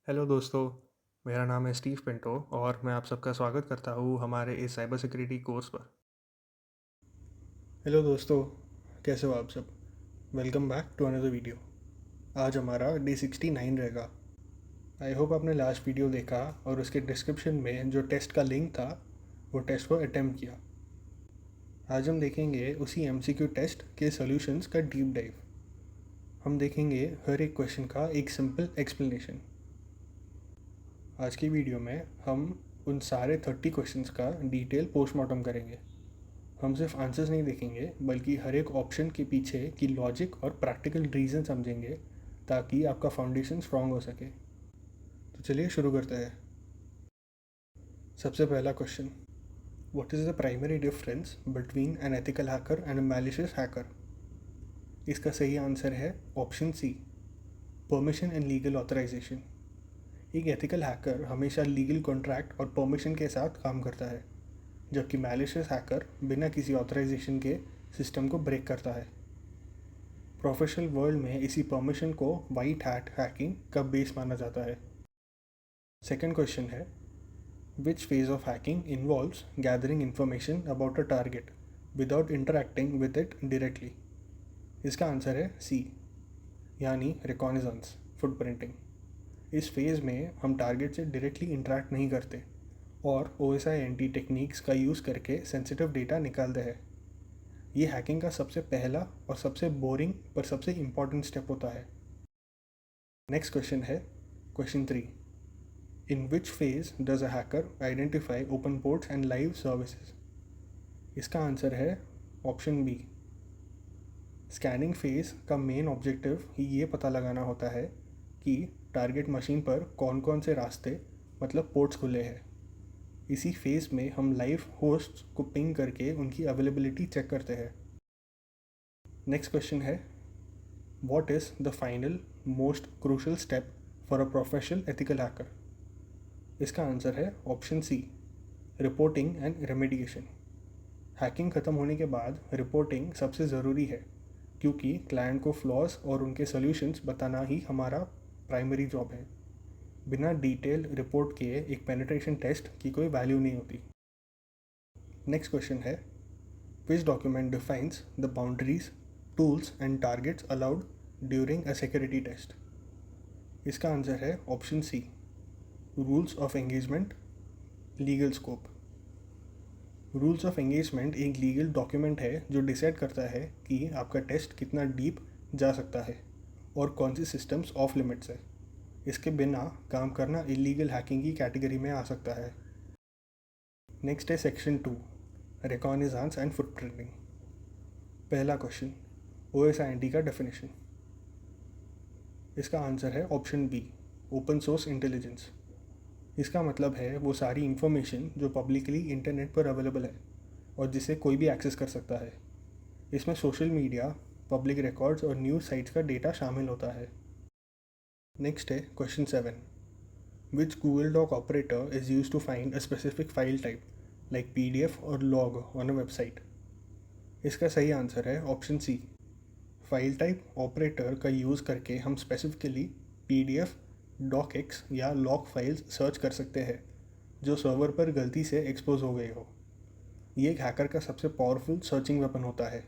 Hello दोस्तों। मेरा नाम है स्टीव पिंटो और मैं आप सबका स्वागत करता हूँ हमारे इस साइबर सिक्योरिटी कोर्स पर। हेलो दोस्तों, कैसे हो आप सब? Welcome back to another video. आज हमारा डे 69 रहेगा। आई होप आपने लास्ट वीडियो देखा और उसके डिस्क्रिप्शन में जो टेस्ट का लिंक था वो टेस्ट को अटेम्प्ट किया। आज हम देखेंगे उसी एमसीक्यू टेस्ट के सॉल्यूशंस का डीप डाइव। हम देखेंगे हर एक क्वेश्चन का एक सिंपल एक्सप्लेनेशन। आज की वीडियो में हम उन सारे 30 क्वेश्चंस का डिटेल पोस्टमार्टम करेंगे। हम सिर्फ आंसर्स नहीं देखेंगे बल्कि हर एक ऑप्शन के पीछे की लॉजिक और प्रैक्टिकल रीज़न समझेंगे ताकि आपका फाउंडेशन स्ट्रांग हो सके। तो चलिए शुरू करते हैं। सबसे पहला question, what is the primary difference between an ethical hacker and a malicious hacker? इसका सही आंसर है option C, permission and legal authorization. एक एथिकल हैकर हमेशा लीगल कॉन्ट्रैक्ट और परमिशन के साथ काम करता है, जबकि मैलिशियस हैकर बिना किसी ऑथराइजेशन के सिस्टम को ब्रेक करता है। प्रोफेशनल वर्ल्ड में इसी परमिशन को वाइट हैट हैकिंग का बेस माना जाता है। सेकंड क्वेश्चन है, which phase of hacking involves gathering information about a target without interacting with it directly? इसका आंसर है सी, यानी रिकॉनिजेंस फुटप्रिंटिंग। इस फेज़ में हम टारगेट से डायरेक्टली इंटरैक्ट नहीं करते और OSINT टेक्निक्स का यूज़ करके सेंसिटिव डेटा निकालते हैं। ये हैकिंग का सबसे पहला और सबसे बोरिंग पर सबसे इम्पॉर्टेंट स्टेप होता है। नेक्स्ट क्वेश्चन है question 3, in which phase does a hacker identify open ports and live services? इसका आंसर है ऑप्शन बी, स्कैनिंग फेज का मेन ऑब्जेक्टिव ही ये पता लगाना होता है कि टारगेट मशीन पर कौन कौन से रास्ते मतलब पोर्ट्स खुले हैं। इसी फेज में हम लाइव होस्ट्स को पिंग करके उनकी अवेलेबिलिटी चेक करते हैं। नेक्स्ट क्वेश्चन है, what is the final most crucial step for a professional ethical hacker? इसका आंसर है option C, reporting and remediation. Hacking ख़त्म होने के बाद रिपोर्टिंग सबसे ज़रूरी है क्योंकि क्लाइंट को फ्लॉज और उनके सॉल्यूशंस बताना ही हमारा प्राइमरी जॉब है। बिना डिटेल रिपोर्ट किए एक पेनिट्रेशन टेस्ट की कोई वैल्यू नहीं होती। नेक्स्ट क्वेश्चन है, which document defines the boundaries, tools and targets allowed during a security test? इसका आंसर है option C, rules of engagement, legal scope. Rules of engagement एक लीगल डॉक्यूमेंट है जो डिसाइड करता है कि आपका टेस्ट कितना डीप जा सकता है और कौन सी सिस्टम्स ऑफ लिमिट्स है। इसके बिना काम करना इलीगल हैकिंग की कैटेगरी में आ सकता है। नेक्स्ट है सेक्शन 2, रिकॉनिजेंस एंड फुटप्रिंटिंग। पहला क्वेश्चन, OSINT का डेफिनेशन। इसका आंसर है option B, open source intelligence. इसका मतलब है वो सारी इन्फॉर्मेशन जो पब्लिकली इंटरनेट पर अवेलेबल है और जिसे कोई भी एक्सेस कर सकता है। इसमें सोशल मीडिया, पब्लिक रिकॉर्ड्स और न्यूज़ साइट्स का डेटा शामिल होता है। नेक्स्ट है question 7, which Google dork operator is use to find a specific file type like PDF और लॉग ऑन अ वेबसाइट? इसका सही आंसर है option C, file type operator का यूज़ करके हम स्पेसिफिकली PDF, डॉकएक्स या लॉग फाइल्स सर्च कर सकते हैं जो सर्वर पर गलती से एक्सपोज हो गए हो। ये एक हैकर का सबसे पावरफुल सर्चिंग वेपन होता है।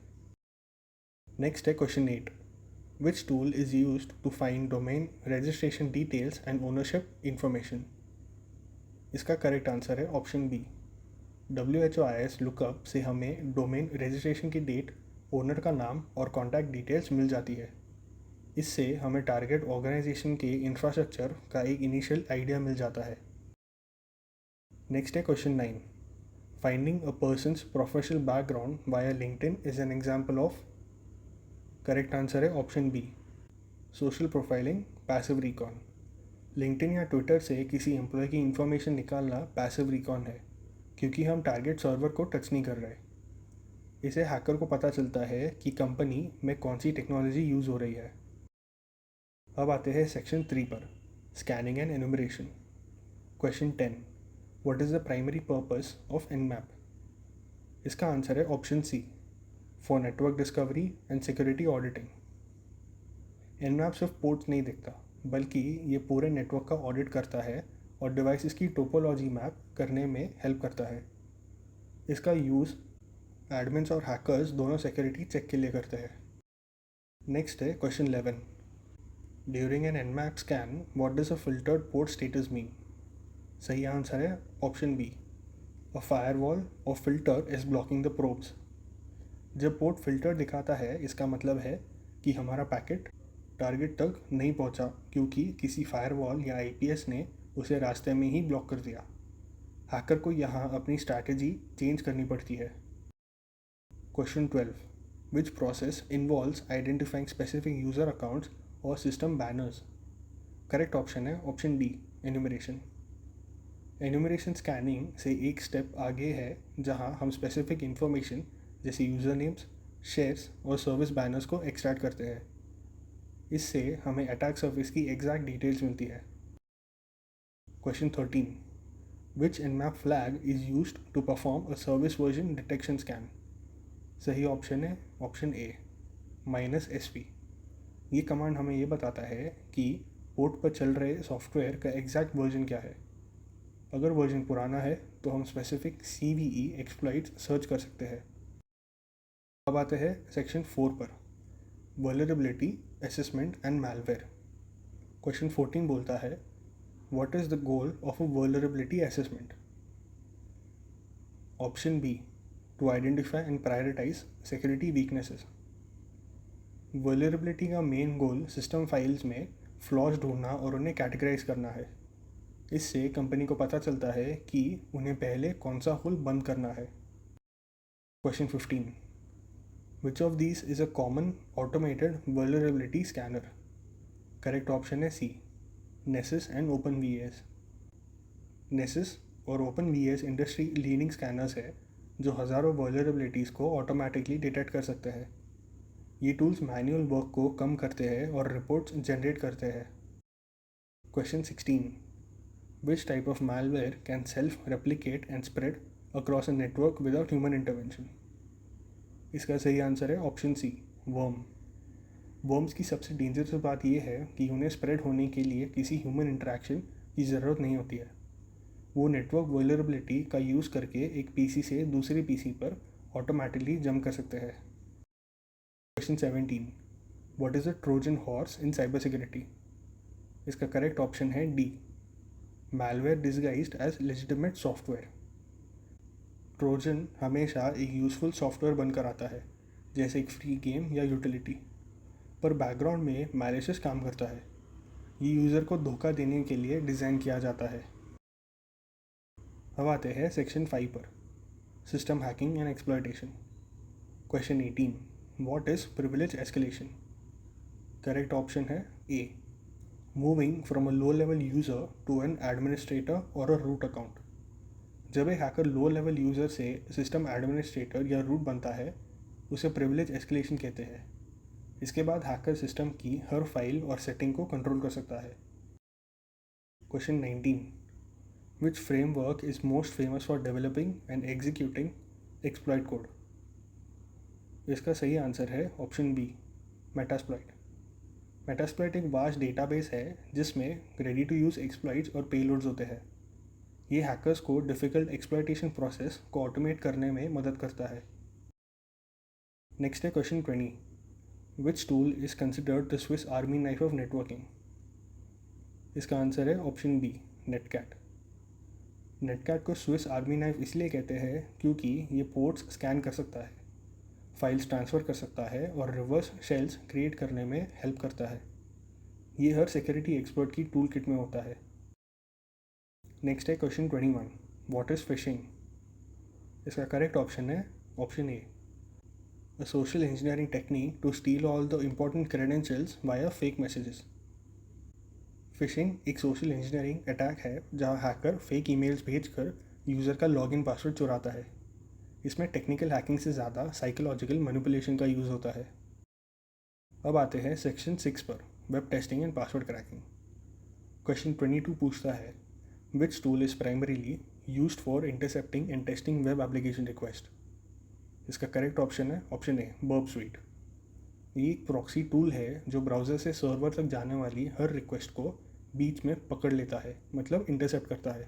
नेक्स्ट है question 8, which tool is used to find domain registration details and ownership information? इसका करेक्ट आंसर है ऑप्शन बी, WHOIS लुकअप से हमें डोमेन रजिस्ट्रेशन की डेट, ओनर का नाम और कॉन्टैक्ट डिटेल्स मिल जाती है। इससे हमें टारगेट ऑर्गेनाइजेशन के इंफ्रास्ट्रक्चर का एक इनिशियल आइडिया मिल जाता है। नेक्स्ट है question 9, finding a person's professional background via LinkedIn is an example of? Correct answer है option B, social profiling, passive recon. LinkedIn या ट्विटर से किसी एम्प्लॉय की इंफॉर्मेशन निकालना पैसिव रिकॉन है क्योंकि हम टारगेट सर्वर को टच नहीं कर रहे। इसे हैकर को पता चलता है कि कंपनी में कौन सी टेक्नोलॉजी यूज़ हो रही है। अब आते हैं सेक्शन 3 पर, scanning and enumeration. Question 10, what is the primary purpose of Nmap? इसका आंसर है option C, for network discovery and security auditing. Nmap सिर्फ पोर्ट्स नहीं देखता बल्कि ये पूरे नेटवर्क का ऑडिट करता है और डिवाइसेस की टोपोलॉजी मैप करने में हेल्प करता है। इसका यूज़ एडमिन्स और हैकर्स दोनों सिक्योरिटी चेक के लिए करते हैं। नेक्स्ट है question 11। During an Nmap scan what does a filtered port status mean? सही आंसर है ऑप्शन बी, अ फायरवॉल और filter is blocking the probes. जब पोर्ट फिल्टर दिखाता है इसका मतलब है कि हमारा पैकेट टारगेट तक नहीं पहुंचा क्योंकि किसी फायरवॉल या आईपीएस ने उसे रास्ते में ही ब्लॉक कर दिया। हैकर को यहाँ अपनी स्ट्रैटेजी चेंज करनी पड़ती है। Question 12। Which process involves identifying specific user accounts और सिस्टम बैनर्स? करेक्ट ऑप्शन है option D, enumeration. Enumeration scanning से एक स्टेप आगे है जहाँ हम स्पेसिफिक इंफॉर्मेशन जैसे यूज़र नेम्स, शेयर्स और सर्विस बैनर्स को एक्सट्रैक्ट करते हैं। इससे हमें अटैक सर्विस की एग्जैक्ट डिटेल्स मिलती है। Question 13। Which nmap flag is used to perform a service version detection scan? सही ऑप्शन है ऑप्शन ए, -SP। ये कमांड हमें ये बताता है कि पोर्ट पर चल रहे सॉफ्टवेयर का एग्जैक्ट वर्जन क्या है। अगर वर्जन पुराना है तो हम स्पेसिफिक CVE एक्सप्लॉइट्स सर्च कर सकते हैं। अब आते हैं सेक्शन 4 पर, vulnerability assessment and malware. Question 14 बोलता है what is the goal of a vulnerability assessment? Option B, to identify and prioritize security weaknesses. Vulnerability का मेन गोल सिस्टम फाइल्स में फ्लॉज ढूंढना और उन्हें कैटेगराइज करना है। इससे कंपनी को पता चलता है कि उन्हें पहले कौन सा होल बंद करना है। Question 15। Which of these is a common automated vulnerability scanner? Correct option है सी, नेसिस एंड OpenVS। नेसिस और OpenVS इंडस्ट्री लीडिंग स्कैनर्स है जो हज़ारों वल्नरेबिलिटीज़ को ऑटोमेटिकली डिटेक्ट कर सकते हैं। ये टूल्स मैनुअल वर्क को कम करते हैं और रिपोर्ट्स जनरेट करते हैं। Question 16। Which type of malware can self replicate and spread across a network without human intervention? इसका सही आंसर है ऑप्शन सी, वर्म। वर्म्स की सबसे डेंजरस बात यह है कि उन्हें स्प्रेड होने के लिए किसी ह्यूमन इंटरेक्शन की ज़रूरत नहीं होती है। वो नेटवर्क वल्नरेबिलिटी का यूज़ करके एक पीसी से दूसरे पीसी पर ऑटोमेटिकली जंप कर सकते हैं। Question 17। What is a Trojan horse in cyber security? इसका करेक्ट ऑप्शन है D, malware disguised as legitimate software. Trojan हमेशा एक यूज़फुल सॉफ्टवेयर बनकर आता है जैसे एक फ्री गेम या यूटिलिटी, पर बैकग्राउंड में मैलिशियस काम करता है। ये यूज़र को धोखा देने के लिए डिज़ाइन किया जाता है। अब आते हैं सेक्शन 5 पर, system hacking and exploitation. Question 18। What is privilege escalation? Correct option है A, moving from a low level user to an administrator और अ रूट अकाउंट। जब एक हैकर लो लेवल यूज़र से सिस्टम एडमिनिस्ट्रेटर या root बनता है उसे privilege escalation कहते हैं। इसके बाद हैकर सिस्टम की हर फाइल और सेटिंग को कंट्रोल कर सकता है। Question 19। Which framework is most famous for developing and executing exploit code? इसका सही आंसर है ऑप्शन बी, मेटास्प्लॉइट। मेटास्प्लॉइट एक वास्ट डेटाबेस है जिसमें रेडी टू यूज़ एक्सप्लॉइट्स और पेलोड्स होते हैं। ये हैकर्स को डिफ़िकल्ट एक्सप्लॉइटेशन प्रोसेस को ऑटोमेट करने में मदद करता है। नेक्स्ट है question 20। Which tool is considered the Swiss army knife of networking? इसका आंसर है ऑप्शन बी, नेटकैट। नेटकैट को स्विस आर्मी नाइफ इसलिए कहते हैं क्योंकि ये पोर्ट्स स्कैन कर सकता है, फाइल्स ट्रांसफ़र कर सकता है और रिवर्स शेल्स क्रिएट करने में हेल्प करता है। ये हर सिक्योरिटी एक्सपर्ट की टूल किट में होता है। नेक्स्ट है क्वेश्चन 21। What is phishing? इसका करेक्ट ऑप्शन है option A, a social engineering technique to steal all the important credentials via fake messages. Phishing एक सोशल इंजीनियरिंग अटैक है जहां हैकर फेक ईमेल्स भेजकर यूज़र का लॉगिन पासवर्ड चुराता है। इसमें टेक्निकल हैकिंग से ज़्यादा साइकोलॉजिकल मैनिपुलेशन का यूज़ होता है। अब आते हैं सेक्शन 6 पर, web testing and password cracking. Question 22 पूछता है विच tool is primarily used for intercepting and testing web application request? इसका करेक्ट ऑप्शन है ऑप्शन ए, बर्ब स्वीट। ये एक प्रॉक्सी टूल है जो ब्राउज़र से सर्वर तक जाने वाली हर रिक्वेस्ट को बीच में पकड़ लेता है, मतलब इंटरसेप्ट करता है।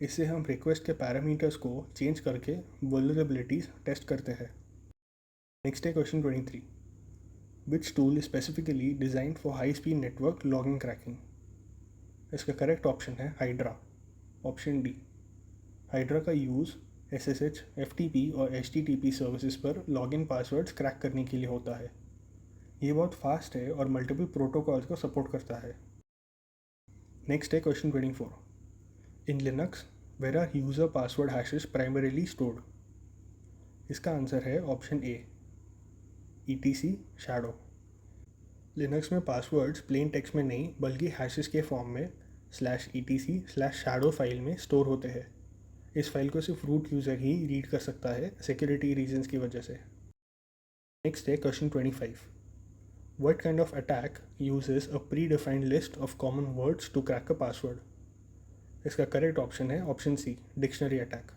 इससे हम रिक्वेस्ट के पैरामीटर्स को चेंज करके वल्नरेबिलिटीज़ टेस्ट करते हैं। नेक्स्ट है question 23। Which tool is specifically designed for high speed network logging cracking? इसका करेक्ट ऑप्शन है हाइड्रा, ऑप्शन डी। हाइड्रा का यूज़ SSH, FTP और HTTP सर्विसेज पर लॉगिन पासवर्ड्स क्रैक करने के लिए होता है। ये बहुत फास्ट है और मल्टीपल प्रोटोकॉल्स को सपोर्ट करता है। नेक्स्ट है question 24। In Linux where are user password hashes primarily stored? इसका आंसर है option A, ETC shadow. Linux में पासवर्ड्स प्लेन टेक्स्ट में नहीं बल्कि हैशेस के फॉर्म में /etc/shadow फाइल में स्टोर होते हैं। इस फाइल को सिर्फ रूट यूज़र ही रीड कर सकता है सिक्योरिटी रीजंस की वजह से। नेक्स्ट है question 25। What kind of attack uses a predefined list of common words to crack a password? इसका करेक्ट ऑप्शन है ऑप्शन सी, डिक्शनरी अटैक।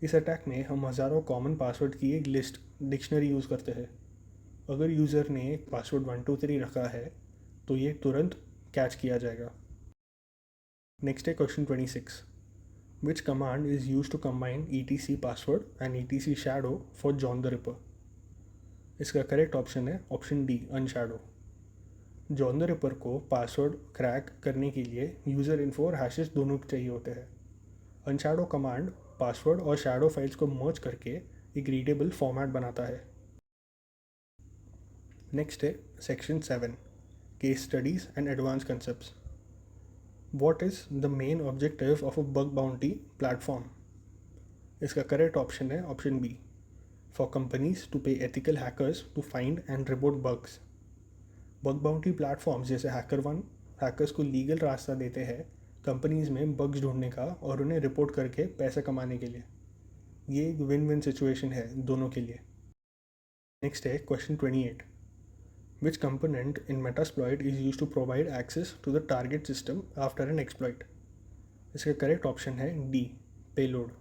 इस अटैक में हम हज़ारों कॉमन पासवर्ड की एक लिस्ट डिक्शनरी यूज़ करते हैं। अगर यूज़र ने पासवर्ड 123 रखा है तो ये तुरंत कैच किया जाएगा। नेक्स्ट है question 26। Which command is used to combine etc password and etc shadow for John the Ripper? इसका करेक्ट ऑप्शन है option D, unshadow. John the Ripper को पासवर्ड क्रैक करने के लिए यूज़र इन्फो और हैशेस दोनों चाहिए होते हैं। अनशैडो कमांड पासवर्ड और शैडो फाइल्स को मर्ज करके एक रीडेबल फॉर्मेट बनाता है। नेक्स्ट है section 7, case studies and advance concepts. What is the main objective of a bug bounty platform? इसका करेक्ट ऑप्शन है option B, for companies to pay ethical hackers to find and report bugs. Bug bounty platforms जैसे HackerOne hackers को legal रास्ता देते हैं companies में bugs ढूंढने का और उन्हें रिपोर्ट करके पैसे कमाने के लिए। ये एक विन विन सिचुएशन है दोनों के लिए। नेक्स्ट है question 28। Which component in Metasploit is use to provide access to the target system after an exploit? इसका करेक्ट ऑप्शन है डी, पेलोड।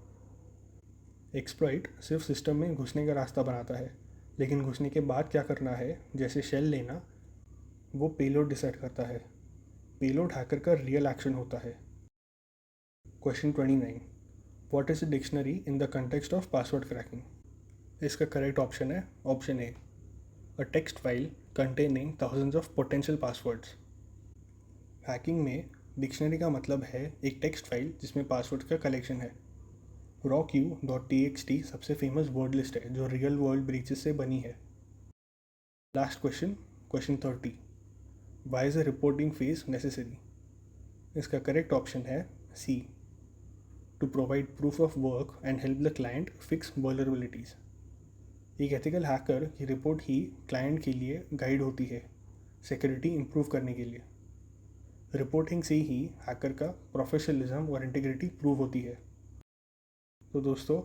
एक्सप्लॉइट सिर्फ सिस्टम में घुसने का रास्ता बनाता है, लेकिन घुसने के बाद क्या करना है, जैसे शेल लेना, वो पेलोड डिसाइड करता है। पेलोड हैकर का रियल एक्शन होता है। Question 29। What is a dictionary in the context of password cracking? इसका करेक्ट ऑप्शन है option A, a text file containing thousands of potential passwords. Hacking में डिक्शनरी का मतलब है एक टेक्स्ट फाइल जिसमें पासवर्ड का कलेक्शन है। RawQ.txt सबसे फेमस वर्ड लिस्ट है जो रियल वर्ल्ड ब्रीचेस से बनी है। Last question, question 30। Why is a reporting phase necessary? इसका करेक्ट ऑप्शन है C, to provide proof of work and help the client fix vulnerabilities. एक एथिकल हैकर की report ही क्लाइंट के लिए गाइड होती है सिक्योरिटी इंप्रूव करने के लिए। रिपोर्टिंग से ही हैकर का प्रोफेशनलिज्म और इंटीग्रिटी प्रूव होती है। तो दोस्तों,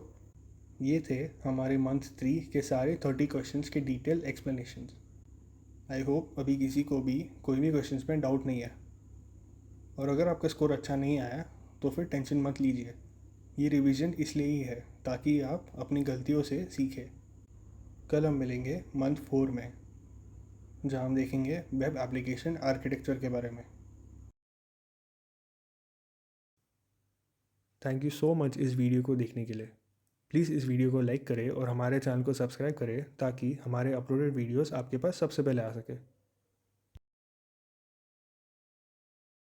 ये थे हमारे मंथ 3 के सारे 30 क्वेश्चंस के डिटेल एक्सप्लेनेशंस। आई होप अभी किसी को भी कोई भी क्वेश्चंस में डाउट नहीं है, और अगर आपका स्कोर अच्छा नहीं आया तो फिर टेंशन मत लीजिए। ये रिवीजन इसलिए ही है ताकि आप अपनी गलतियों से सीखें। कल हम मिलेंगे मंथ 4 में, जहाँ हम देखेंगे वेब एप्लीकेशन आर्किटेक्चर के बारे में। थैंक यू सो मच इस वीडियो को देखने के लिए। प्लीज़ इस वीडियो को लाइक करें और हमारे चैनल को सब्सक्राइब करें ताकि हमारे अपलोडेड वीडियोस आपके पास सबसे पहले आ सके।